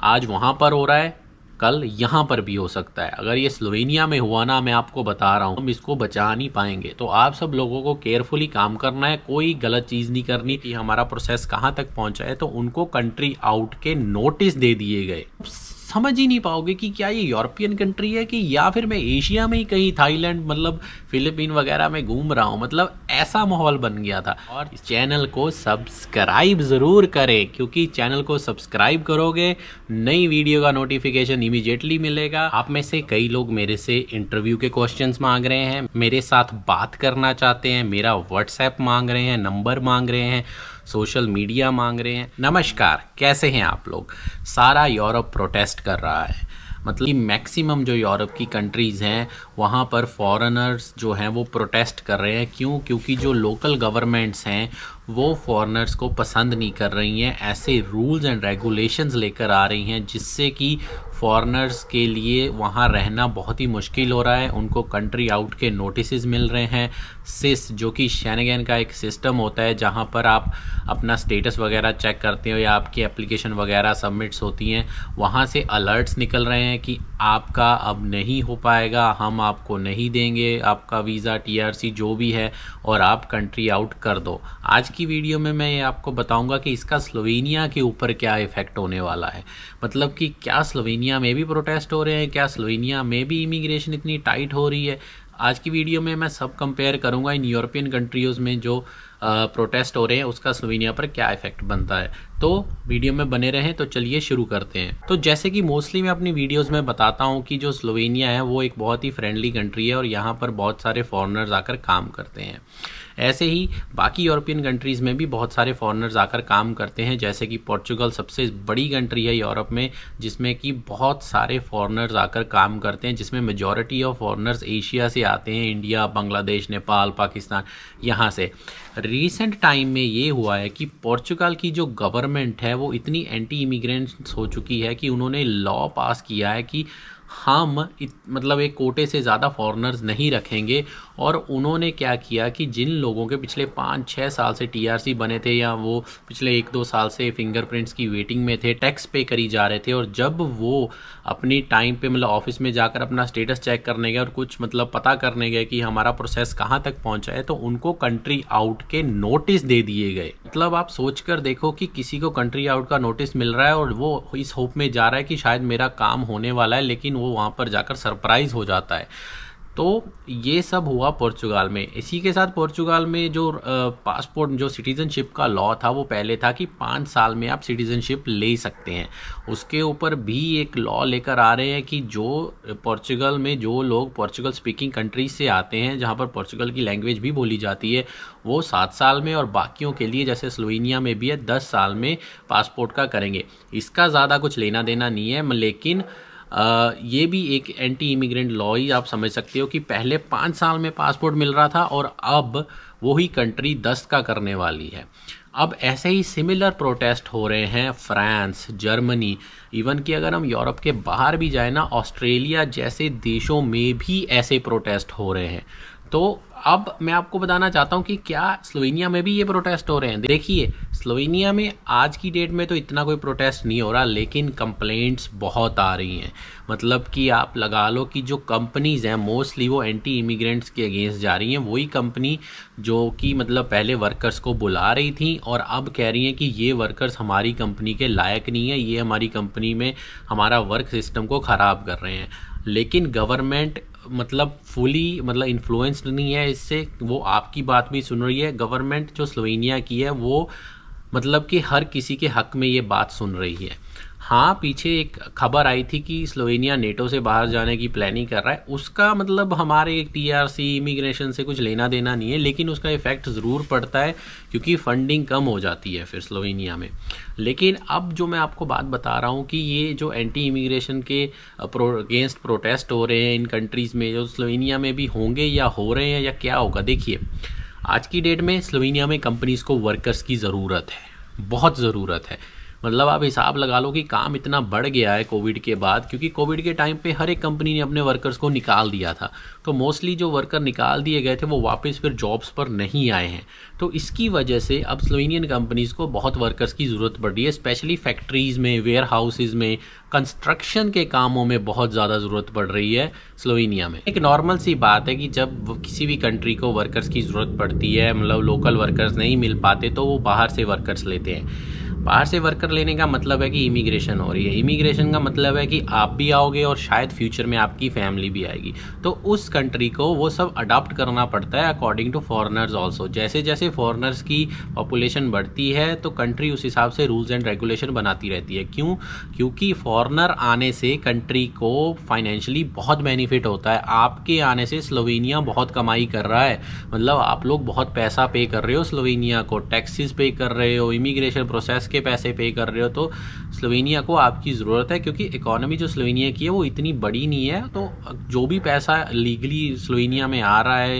आज वहाँ पर हो रहा है, कल यहाँ पर भी हो सकता है। अगर ये स्लोवेनिया में हुआ ना, मैं आपको बता रहा हूँ, हम इसको बचा नहीं पाएंगे। तो आप सब लोगों को केयरफुली काम करना है, कोई गलत चीज़ नहीं करनी। कि हमारा प्रोसेस कहाँ तक पहुँचा है, तो उनको कंट्री आउट के नोटिस दे दिए गए। समझ ही नहीं पाओगे कि क्या ये यूरोपियन कंट्री है कि या फिर मैं एशिया में ही कहीं थाईलैंड मतलब फिलीपीन वगैरह में घूम रहा हूँ। मतलब ऐसा माहौल बन गया था। और इस चैनल को सब्सक्राइब ज़रूर करें, क्योंकि चैनल को सब्सक्राइब करोगे नई वीडियो का नोटिफिकेशन इमीडिएटली मिलेगा। आप में से कई लोग मेरे से इंटरव्यू के क्वेश्चंस मांग रहे हैं, मेरे साथ बात करना चाहते हैं, मेरा व्हाट्सएप मांग रहे हैं, नंबर मांग रहे हैं, सोशल मीडिया मांग रहे हैं। नमस्कार, कैसे हैं आप लोग? सारा यूरोप प्रोटेस्ट कर रहा है। मतलब मैक्सिमम जो यूरोप की कंट्रीज़ हैं वहाँ पर फॉरेनर्स जो हैं वो प्रोटेस्ट कर रहे हैं। क्यों? क्योंकि जो लोकल गवर्नमेंट्स हैं वो फॉरेनर्स को पसंद नहीं कर रही हैं। ऐसे रूल्स एंड रेगुलेशंस लेकर आ रही हैं जिससे कि फॉरेनर्स के लिए वहाँ रहना बहुत ही मुश्किल हो रहा है। उनको कंट्री आउट के नोटिस मिल रहे हैं। सिस जो कि शेंगेन का एक सिस्टम होता है जहाँ पर आप अपना स्टेटस वगैरह चेक करते हो या आपकी एप्लीकेशन वगैरह सबमिट्स होती हैं, वहाँ से अलर्ट्स निकल रहे हैं कि आपका अब नहीं हो पाएगा, हम आपको नहीं देंगे आपका वीज़ा, टीआरसी जो भी है, और आप कंट्री आउट कर दो। आज की वीडियो में मैं ये आपको बताऊंगा कि इसका स्लोवेनिया के ऊपर क्या इफ़ेक्ट होने वाला है। मतलब कि क्या स्लोवेनिया में भी प्रोटेस्ट हो रहे हैं, क्या स्लोवेनिया में भी इमिग्रेशन इतनी टाइट हो रही है। आज की वीडियो में मैं सब कंपेयर करूंगा इन यूरोपियन कंट्रीज़ में जो प्रोटेस्ट हो रहे हैं उसका स्लोवेनिया पर क्या इफेक्ट बनता है। तो वीडियो में बने रहें। तो चलिए शुरू करते हैं। तो जैसे कि मोस्टली मैं अपनी वीडियोस में बताता हूं कि जो स्लोवेनिया है वो एक बहुत ही फ्रेंडली कंट्री है और यहाँ पर बहुत सारे फॉरेनर्स आकर काम करते हैं। ऐसे ही बाकी यूरोपियन कंट्रीज़ में भी बहुत सारे फॉरेनर्स आकर काम करते हैं। जैसे कि पोर्चुगल सबसे बड़ी कंट्री है यूरोप में जिसमें कि बहुत सारे फॉरेनर्स आकर काम करते हैं, जिसमें मेजॉरिटी ऑफ फॉरेनर्स एशिया से आते हैं, इंडिया, बांग्लादेश, नेपाल, पाकिस्तान, यहाँ से। रिसेंट टाइम में ये हुआ है कि पोर्चुगल की जो गवर्नमेंट है वो इतनी एंटी इमिग्रेंट्स हो चुकी है कि उन्होंने लॉ पास किया है कि हम मतलब एक कोटे से ज़्यादा फॉरेनर्स नहीं रखेंगे। और उन्होंने क्या किया कि जिन लोगों के पिछले 5-6 साल से टीआरसी बने थे या वो पिछले 1-2 साल से फिंगरप्रिंट्स की वेटिंग में थे, टैक्स पे करी जा रहे थे, और जब वो अपनी टाइम पे मतलब ऑफिस में जाकर अपना स्टेटस चेक करने गए और कुछ मतलब पता करने गए कि हमारा प्रोसेस कहाँ तक पहुँचा है, तो उनको कंट्री आउट के नोटिस दे दिए गए। मतलब आप सोच कर देखो कि किसी को कंट्री आउट का नोटिस मिल रहा है और वो इस होप में जा रहा है कि शायद मेरा काम होने वाला है, लेकिन वो वहाँ पर जाकर सरप्राइज हो जाता है। तो ये सब हुआ पोर्चुगाल में। इसी के साथ पोर्चुगाल में जो पासपोर्ट जो सिटीजनशिप का लॉ था वो पहले था कि 5 साल में आप सिटीजनशिप ले सकते हैं। उसके ऊपर भी एक लॉ लेकर आ रहे हैं कि जो पोर्चुगल में जो लोग पोर्चुगल स्पीकिंग कंट्रीज से आते हैं जहां पर पोर्चुगल की लैंग्वेज भी बोली जाती है, वो 7 साल में, और बाकियों के लिए जैसे स्लोवेनिया में भी है 10 साल में पासपोर्ट का करेंगे। इसका ज़्यादा कुछ लेना देना नहीं है, लेकिन ये भी एक एंटी इमिग्रेंट लॉ ही आप समझ सकते हो कि पहले 5 साल में पासपोर्ट मिल रहा था और अब वही कंट्री 10 का करने वाली है। अब ऐसे ही सिमिलर प्रोटेस्ट हो रहे हैं फ्रांस, जर्मनी, इवन कि अगर हम यूरोप के बाहर भी जाए ना, ऑस्ट्रेलिया जैसे देशों में भी ऐसे प्रोटेस्ट हो रहे हैं। तो अब मैं आपको बताना चाहता हूं कि क्या स्लोवेनिया में भी ये प्रोटेस्ट हो रहे हैं। देखिए, स्लोवेनिया में आज की डेट में तो इतना कोई प्रोटेस्ट नहीं हो रहा, लेकिन कंप्लेंट्स बहुत आ रही हैं। मतलब कि आप लगा लो कि जो कंपनीज़ हैं मोस्टली वो एंटी इमिग्रेंट्स के अगेंस्ट जा रही हैं। वही कंपनी जो कि मतलब पहले वर्कर्स को बुला रही थी और अब कह रही हैं कि ये वर्कर्स हमारी कंपनी के लायक नहीं है, ये हमारी कंपनी में हमारा वर्क सिस्टम को ख़राब कर रहे हैं। लेकिन गवर्नमेंट मतलब फुली मतलब इन्फ्लुएंस्ड नहीं है इससे, वो आपकी बात भी सुन रही है। गवर्नमेंट जो स्लोवेनिया की है वो मतलब कि हर किसी के हक में ये बात सुन रही है। हाँ, पीछे एक खबर आई थी कि स्लोवेनिया नेटो से बाहर जाने की प्लानिंग कर रहा है। उसका मतलब हमारे टीआरसी इमिग्रेशन से कुछ लेना देना नहीं है, लेकिन उसका इफेक्ट ज़रूर पड़ता है क्योंकि फंडिंग कम हो जाती है फिर स्लोवेनिया में। लेकिन अब जो मैं आपको बात बता रहा हूँ कि ये जो एंटी इमिग्रेशन के अगेंस्ट प्रोटेस्ट हो रहे हैं इन कंट्रीज़ में, जो स्लोवेनिया में भी होंगे या हो रहे हैं या क्या होगा। देखिए, आज की डेट में स्लोवेनिया में कंपनीज़ को वर्कर्स की ज़रूरत है, बहुत ज़रूरत है। मतलब आप हिसाब लगा लो कि काम इतना बढ़ गया है कोविड के बाद, क्योंकि कोविड के टाइम पे हर एक कंपनी ने अपने वर्कर्स को निकाल दिया था। तो मोस्टली जो वर्कर निकाल दिए गए थे वो वापस फिर जॉब्स पर नहीं आए हैं। तो इसकी वजह से अब स्लोवेनियन कंपनीज़ को बहुत वर्कर्स की ज़रूरत पड़ रही है, स्पेशली फैक्ट्रीज़ में, वेयर हाउसेज में, कंस्ट्रक्शन के कामों में बहुत ज़्यादा ज़रूरत पड़ रही है स्लोवेनिया में। एक नॉर्मल सी बात है कि जब किसी भी कंट्री को वर्कर्स की ज़रूरत पड़ती है, मतलब लोकल वर्कर्स नहीं मिल पाते, तो वो बाहर से वर्कर्स लेते हैं। बाहर से वर्कर लेने का मतलब है कि इमिग्रेशन हो रही है। इमिग्रेशन का मतलब है कि आप भी आओगे और शायद फ्यूचर में आपकी फैमिली भी आएगी। तो उस कंट्री को वो सब अडॉप्ट करना पड़ता है अकॉर्डिंग टू फॉरेनर्स ऑल्सो। जैसे जैसे फॉरेनर्स की पॉपुलेशन बढ़ती है तो कंट्री उस हिसाब से रूल्स एंड रेगुलेशन बनाती रहती है। क्यों? क्योंकि फॉरेनर आने से कंट्री को फाइनेंशियली बहुत बेनिफिट होता है। आपके आने से स्लोवेनिया बहुत कमाई कर रहा है, मतलब आप लोग बहुत पैसा पे कर रहे हो स्लोवेनिया को, टैक्सेस पे कर रहे हो, इमिग्रेशन प्रोसेस के पैसे पे कर रहे हो। तो स्लोवेनिया को आपकी ज़रूरत है, क्योंकि इकोनॉमी जो स्लोवेनिया की है वो इतनी बड़ी नहीं है। तो जो भी पैसा लीगली स्लोवेनिया में आ रहा है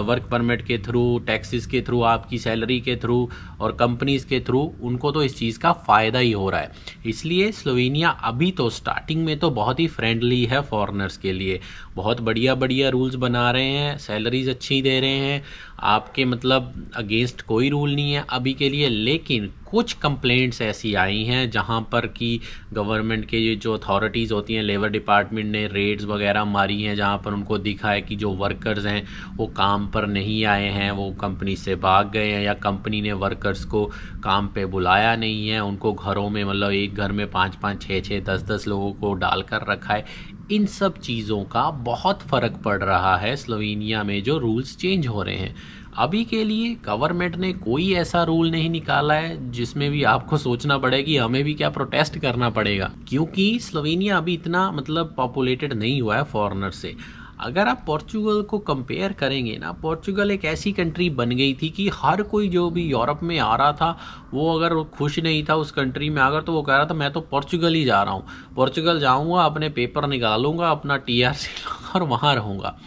वर्क परमिट के थ्रू, टैक्सेस के थ्रू, आपकी सैलरी के थ्रू और कंपनीज के थ्रू, उनको तो इस चीज़ का फ़ायदा ही हो रहा है। इसलिए स्लोवेनिया अभी तो स्टार्टिंग में तो बहुत ही फ्रेंडली है फॉरेनर्स के लिए। बहुत बढ़िया बढ़िया रूल्स बना रहे हैं, सैलरीज अच्छी दे रहे हैं, आपके मतलब अगेंस्ट कोई रूल नहीं है अभी के लिए। लेकिन कुछ कंप्लेंट्स ऐसी आई हैं जहां पर कि गवर्नमेंट के ये जो अथॉरिटीज़ होती हैं, लेबर डिपार्टमेंट ने रेड्स वगैरह मारी हैं, जहां पर उनको दिखा है कि जो वर्कर्स हैं वो काम पर नहीं आए हैं, वो कंपनी से भाग गए हैं, या कंपनी ने वर्कर्स को काम पे बुलाया नहीं है, उनको घरों में, मतलब एक घर में 5-5, 6-6, 10-10 लोगों को डालकर रखा है। इन सब चीज़ों का बहुत फ़र्क पड़ रहा है स्लोवेनिया में, जो रूल्स चेंज हो रहे हैं। अभी के लिए गवर्नमेंट ने कोई ऐसा रूल नहीं निकाला है जिसमें भी आपको सोचना पड़े कि हमें भी क्या प्रोटेस्ट करना पड़ेगा, क्योंकि स्लोवेनिया अभी इतना मतलब पॉपुलेटेड नहीं हुआ है फॉरेनर से। अगर आप पोर्चुगल को कंपेयर करेंगे ना, पोर्चुगल एक ऐसी कंट्री बन गई थी कि हर कोई जो भी यूरोप में आ रहा था, वो अगर खुश नहीं था उस कंट्री में आकर, तो वो कह रहा था मैं तो पोर्चुगल ही जा रहा हूँ, पोर्चुगल जाऊँगा, अपने पेपर निकालूंगा, अपना TRC लूँगा और वहाँ रहूँगा।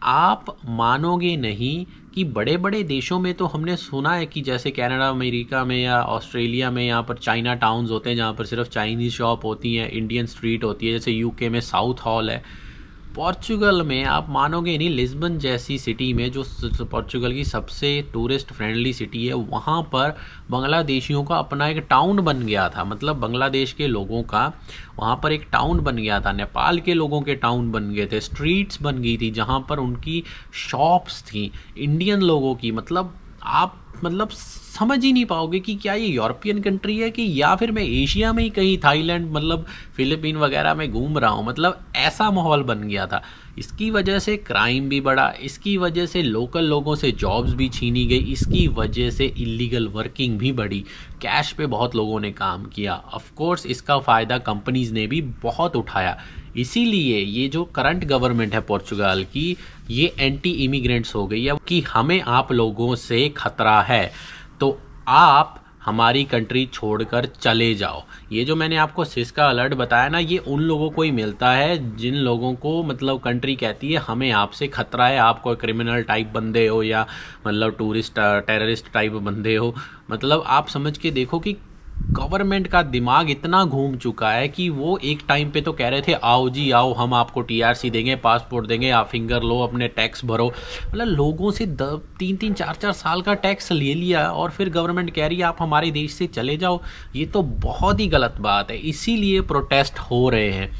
आप मानोगे नहीं कि बड़े बड़े देशों में तो हमने सुना है कि जैसे कनाडा, अमेरिका में या ऑस्ट्रेलिया में, यहाँ पर चाइना टाउन्स होते हैं जहाँ पर सिर्फ चाइनीज़ शॉप होती हैं, इंडियन स्ट्रीट होती है, जैसे यूके में साउथ हॉल है। पोर्चुगल में आप मानोगे नहीं, लिस्बन जैसी सिटी में, जो पोर्चुगल की सबसे टूरिस्ट फ्रेंडली सिटी है, वहाँ पर बांग्लादेशियों का अपना एक टाउन बन गया था। मतलब बांग्लादेश के लोगों का वहाँ पर एक टाउन बन गया था, नेपाल के लोगों के टाउन बन गए थे, स्ट्रीट्स बन गई थी जहाँ पर उनकी शॉप्स थी इंडियन लोगों की। मतलब आप मतलब समझ ही नहीं पाओगे कि क्या ये यूरोपियन कंट्री है कि या फिर मैं एशिया में ही कहीं थाईलैंड, मतलब फिलीपीन वगैरह में घूम रहा हूँ। मतलब ऐसा माहौल बन गया था। इसकी वजह से क्राइम भी बढ़ा, इसकी वजह से लोकल लोगों से जॉब्स भी छीनी गई, इसकी वजह से इलीगल वर्किंग भी बढ़ी, कैश पे बहुत लोगों ने काम किया। ऑफ कोर्स इसका फ़ायदा कंपनीज ने भी बहुत उठाया। इसीलिए ये जो करंट गवर्नमेंट है पोर्चुगाल की, ये एंटी इमिग्रेंट्स हो गई है कि हमें आप लोगों से खतरा है, तो आप हमारी कंट्री छोड़कर चले जाओ। ये जो मैंने आपको सिस का अलर्ट बताया ना, ये उन लोगों को ही मिलता है जिन लोगों को मतलब कंट्री कहती है हमें आपसे खतरा है, आप कोई क्रिमिनल टाइप बंदे हो या मतलब टूरिस्ट टेररिस्ट टाइप बंदे हो। मतलब आप समझ के देखो कि गवर्नमेंट का दिमाग इतना घूम चुका है कि वो एक टाइम पे तो कह रहे थे आओ जी आओ, हम आपको TRC देंगे, पासपोर्ट देंगे, आप फिंगर लो, अपने टैक्स भरो। मतलब लोगों से 3-3, 4-4 साल का टैक्स ले लिया और फिर गवर्नमेंट कह रही है आप हमारे देश से चले जाओ। ये तो बहुत ही गलत बात है, इसीलिए प्रोटेस्ट हो रहे हैं।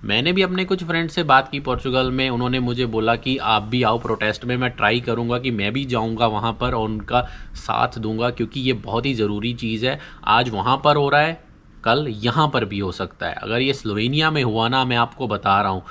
मैंने भी अपने कुछ फ्रेंड से बात की पोर्चुगल में, उन्होंने मुझे बोला कि आप भी आओ प्रोटेस्ट में। मैं ट्राई करूंगा कि मैं भी जाऊंगा वहां पर और उनका साथ दूंगा, क्योंकि ये बहुत ही ज़रूरी चीज़ है। आज वहां पर हो रहा है, कल यहाँ पर भी हो सकता है। अगर ये स्लोवेनिया में हुआ ना, मैं आपको बता रहा हूँ,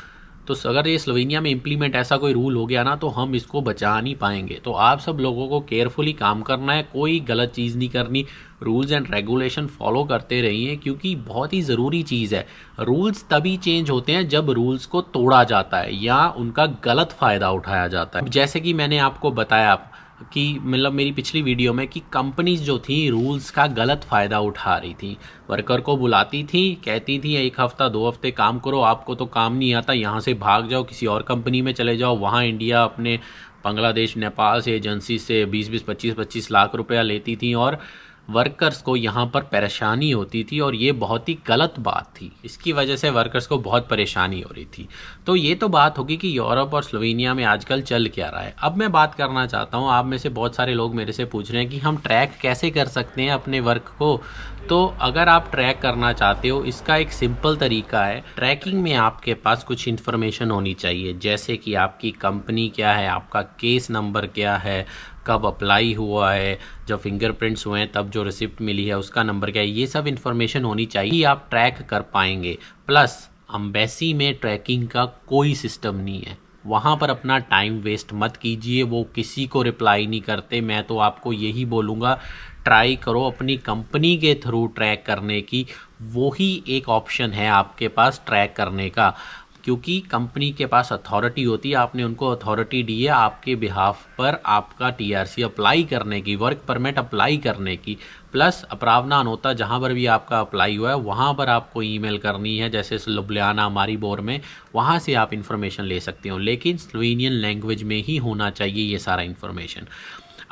तो अगर ये स्लोवेनिया में इम्प्लीमेंट ऐसा कोई रूल हो गया ना, तो हम इसको बचा नहीं पाएंगे। तो आप सब लोगों को केयरफुली काम करना है, कोई गलत चीज़ नहीं करनी, रूल्स एंड रेगुलेशन फॉलो करते रहिए, क्योंकि बहुत ही ज़रूरी चीज़ है। रूल्स तभी चेंज होते हैं जब रूल्स को तोड़ा जाता है या उनका गलत फ़ायदा उठाया जाता है। जैसे कि मैंने आपको बताया कि मतलब मेरी पिछली वीडियो में कि कंपनीज जो थी रूल्स का गलत फ़ायदा उठा रही थी, वर्कर को बुलाती थी, कहती थी 1 हफ्ता 2 हफ्ते काम करो, आपको तो काम नहीं आता, यहाँ से भाग जाओ, किसी और कंपनी में चले जाओ। वहाँ इंडिया अपने बांग्लादेश, नेपाल से एजेंसी से 20-20, 25-25 लाख रुपया लेती थी और वर्कर्स को यहाँ पर परेशानी होती थी और ये बहुत ही गलत बात थी। इसकी वजह से वर्कर्स को बहुत परेशानी हो रही थी। तो ये तो बात होगी कि यूरोप और स्लोवेनिया में आजकल चल क्या रहा है। अब मैं बात करना चाहता हूँ, आप में से बहुत सारे लोग मेरे से पूछ रहे हैं कि हम ट्रैक कैसे कर सकते हैं अपने वर्क को। तो अगर आप ट्रैक करना चाहते हो, इसका एक सिंपल तरीका है। ट्रैकिंग में आपके पास कुछ इन्फॉर्मेशन होनी चाहिए, जैसे कि आपकी कंपनी क्या है, आपका केस नंबर क्या है, कब अप्लाई हुआ है, जब फिंगरप्रिंट्स हुए हैं तब जो रिसिप्ट मिली है उसका नंबर क्या है, ये सब इन्फॉर्मेशन होनी चाहिए, आप ट्रैक कर पाएंगे। प्लस एम्बेसी में ट्रैकिंग का कोई सिस्टम नहीं है, वहाँ पर अपना टाइम वेस्ट मत कीजिए, वो किसी को रिप्लाई नहीं करते। मैं तो आपको यही बोलूँगा, ट्राई करो अपनी कंपनी के थ्रू ट्रैक करने की, वो ही एक ऑप्शन है आपके पास ट्रैक करने का, क्योंकि कंपनी के पास अथॉरिटी होती है, आपने उनको अथॉरिटी दी है आपके बिहाफ पर आपका टीआरसी अप्लाई करने की, वर्क परमिट अप्लाई करने की। प्लस अप्रावनान होता, जहाँ पर भी आपका अप्लाई हुआ है वहाँ पर आपको ईमेल करनी है, जैसे लुब्लियाना मारीबोर में, वहाँ से आप इन्फॉर्मेशन ले सकते हो, लेकिन स्लोवेनियन लैंग्वेज में ही होना चाहिए ये सारा इन्फॉर्मेशन।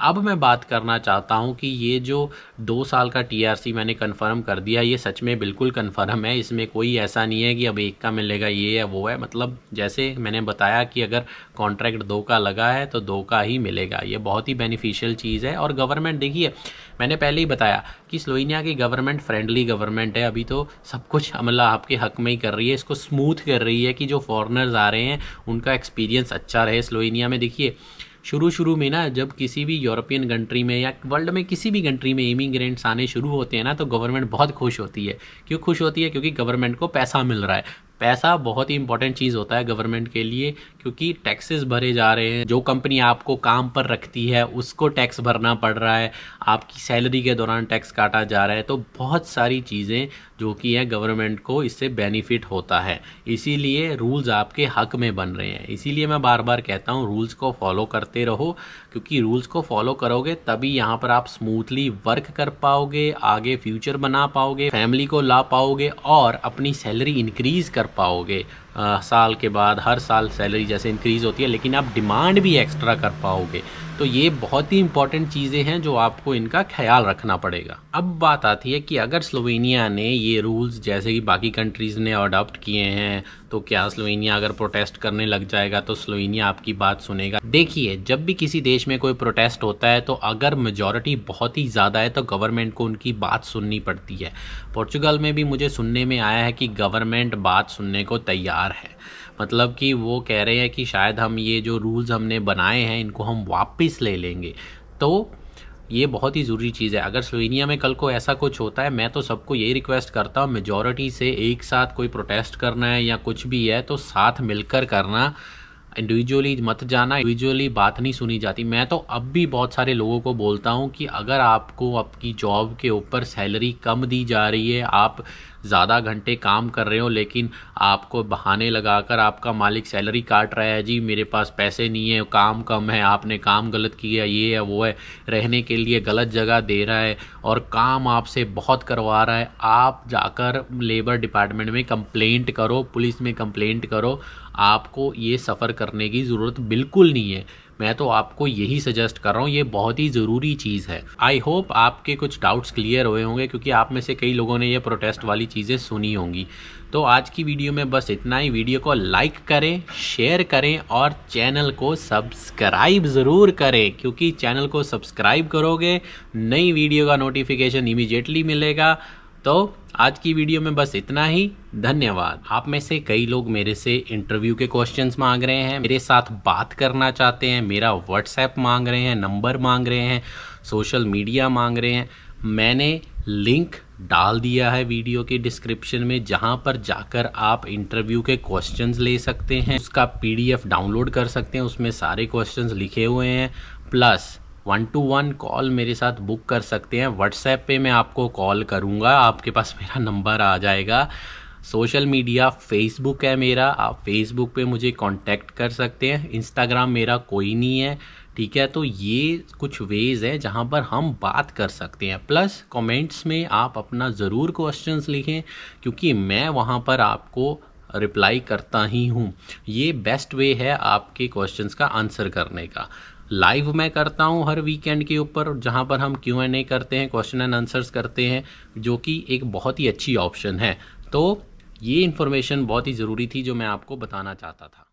अब मैं बात करना चाहता हूँ कि ये जो 2 साल का टीआरसी मैंने कंफर्म कर दिया, ये सच में बिल्कुल कंफर्म है, इसमें कोई ऐसा नहीं है कि अब 1 का मिलेगा ये है वो है। मतलब जैसे मैंने बताया कि अगर कॉन्ट्रैक्ट 2 का लगा है तो 2 का ही मिलेगा, ये बहुत ही बेनिफिशियल चीज़ है। और गवर्नमेंट देखिए, मैंने पहले ही बताया कि स्लोवेनिया की गवर्नमेंट फ्रेंडली गवर्नमेंट है, अभी तो सब कुछ मतलब आपके हक में ही कर रही है, इसको स्मूथ कर रही है कि जो फॉरेनर्स आ रहे हैं उनका एक्सपीरियंस अच्छा रहे स्लोवेनिया में। देखिए शुरू में ना, जब किसी भी यूरोपियन कंट्री में या वर्ल्ड में किसी भी कंट्री में इमिग्रेंट्स आने शुरू होते हैं ना, तो गवर्नमेंट बहुत खुश होती है। क्यों खुश होती है? क्योंकि गवर्नमेंट को पैसा मिल रहा है। पैसा बहुत ही इंपॉर्टेंट चीज़ होता है गवर्नमेंट के लिए, क्योंकि टैक्सेस भरे जा रहे हैं, जो कंपनी आपको काम पर रखती है उसको टैक्स भरना पड़ रहा है, आपकी सैलरी के दौरान टैक्स काटा जा रहा है, तो बहुत सारी चीज़ें जो कि है गवर्नमेंट को इससे बेनिफिट होता है। इसीलिए रूल्स आपके हक में बन रहे हैं। इसीलिए मैं बार बार कहता हूँ रूल्स को फॉलो करते रहो, क्योंकि रूल्स को फॉलो करोगे तभी यहाँ पर आप स्मूथली वर्क कर पाओगे, आगे फ्यूचर बना पाओगे, फैमिली को ला पाओगे और अपनी सैलरी इंक्रीज कर पाओगे। साल के बाद हर साल सैलरी जैसे इंक्रीज़ होती है, लेकिन आप डिमांड भी एक्स्ट्रा कर पाओगे। तो ये बहुत ही इंपॉर्टेंट चीज़ें हैं जो आपको इनका ख्याल रखना पड़ेगा। अब बात आती है कि अगर स्लोवेनिया ने ये रूल्स जैसे कि बाकी कंट्रीज़ ने अडॉप्ट किए हैं, तो क्या स्लोवेनिया अगर प्रोटेस्ट करने लग जाएगा तो स्लोवेनिया आपकी बात सुनेगा? देखिए, जब भी किसी देश में कोई प्रोटेस्ट होता है तो अगर मेजॉरिटी बहुत ही ज़्यादा है तो गवर्नमेंट को उनकी बात सुननी पड़ती है। पोर्चुगल में भी मुझे सुनने में आया है कि गवर्नमेंट बात सुनने को तैयार है, मतलब कि वो कह रहे हैं कि शायद हम ये जो रूल्स हमने बनाए हैं इनको हम वापस ले लेंगे। तो ये बहुत ही ज़रूरी चीज़ है। अगर स्लोवेनिया में कल को ऐसा कुछ होता है, मैं तो सबको यही रिक्वेस्ट करता हूँ मेजॉरिटी से एक साथ कोई प्रोटेस्ट करना है या कुछ भी है तो साथ मिलकर करना, इंडिविजुअली मत जाना। इंडिविजुअली बात नहीं सुनी जाती। मैं तो अब भी बहुत सारे लोगों को बोलता हूँ कि अगर आपको आपकी जॉब के ऊपर सैलरी कम दी जा रही है, आप ज़्यादा घंटे काम कर रहे हो, लेकिन आपको बहाने लगाकर आपका मालिक सैलरी काट रहा है, जी मेरे पास पैसे नहीं है, काम कम है, आपने काम गलत किया, ये है वो है, रहने के लिए गलत जगह दे रहा है और काम आपसे बहुत करवा रहा है, आप जाकर लेबर डिपार्टमेंट में कंप्लेंट करो, पुलिस में कंप्लेंट करो। आपको ये सफ़र करने की ज़रूरत बिल्कुल नहीं है। मैं तो आपको यही सजेस्ट कर रहा हूँ, ये बहुत ही ज़रूरी चीज़ है। आई होप आपके कुछ डाउट्स क्लियर हुए होंगे, क्योंकि आप में से कई लोगों ने ये प्रोटेस्ट वाली चीज़ें सुनी होंगी। तो आज की वीडियो में बस इतना ही। वीडियो को लाइक करें, शेयर करें और चैनल को सब्सक्राइब ज़रूर करें, क्योंकि चैनल को सब्सक्राइब करोगे नई वीडियो का नोटिफिकेशन इमीडिएटली मिलेगा। तो आज की वीडियो में बस इतना ही। धन्यवाद। आप में से कई लोग मेरे से इंटरव्यू के क्वेश्चंस मांग रहे हैं, मेरे साथ बात करना चाहते हैं, मेरा व्हाट्सएप मांग रहे हैं, नंबर मांग रहे हैं, सोशल मीडिया मांग रहे हैं। मैंने लिंक डाल दिया है वीडियो के डिस्क्रिप्शन में, जहां पर जाकर आप इंटरव्यू के क्वेश्चंस ले सकते हैं, उसका PDF डाउनलोड कर सकते हैं, उसमें सारे क्वेश्चंस लिखे हुए हैं। प्लस 1-to-1 कॉल मेरे साथ बुक कर सकते हैं। व्हाट्सएप पे मैं आपको कॉल करूँगा, आपके पास मेरा नंबर आ जाएगा। सोशल मीडिया फेसबुक है मेरा, आप फेसबुक पे मुझे कांटेक्ट कर सकते हैं। इंस्टाग्राम मेरा कोई नहीं है, ठीक है। तो ये कुछ वेज है जहाँ पर हम बात कर सकते हैं। प्लस कमेंट्स में आप अपना ज़रूर क्वेश्चंस लिखें, क्योंकि मैं वहाँ पर आपको रिप्लाई करता ही हूँ। ये बेस्ट वे है आपके क्वेश्चंस का आंसर करने का। लाइव मैं करता हूँ हर वीकेंड के ऊपर, जहाँ पर हम Q&A करते हैं, क्वेश्चन एंड आंसर्स करते हैं, जो कि एक बहुत ही अच्छी ऑप्शन है। तो ये इन्फॉर्मेशन बहुत ही ज़रूरी थी जो मैं आपको बताना चाहता था।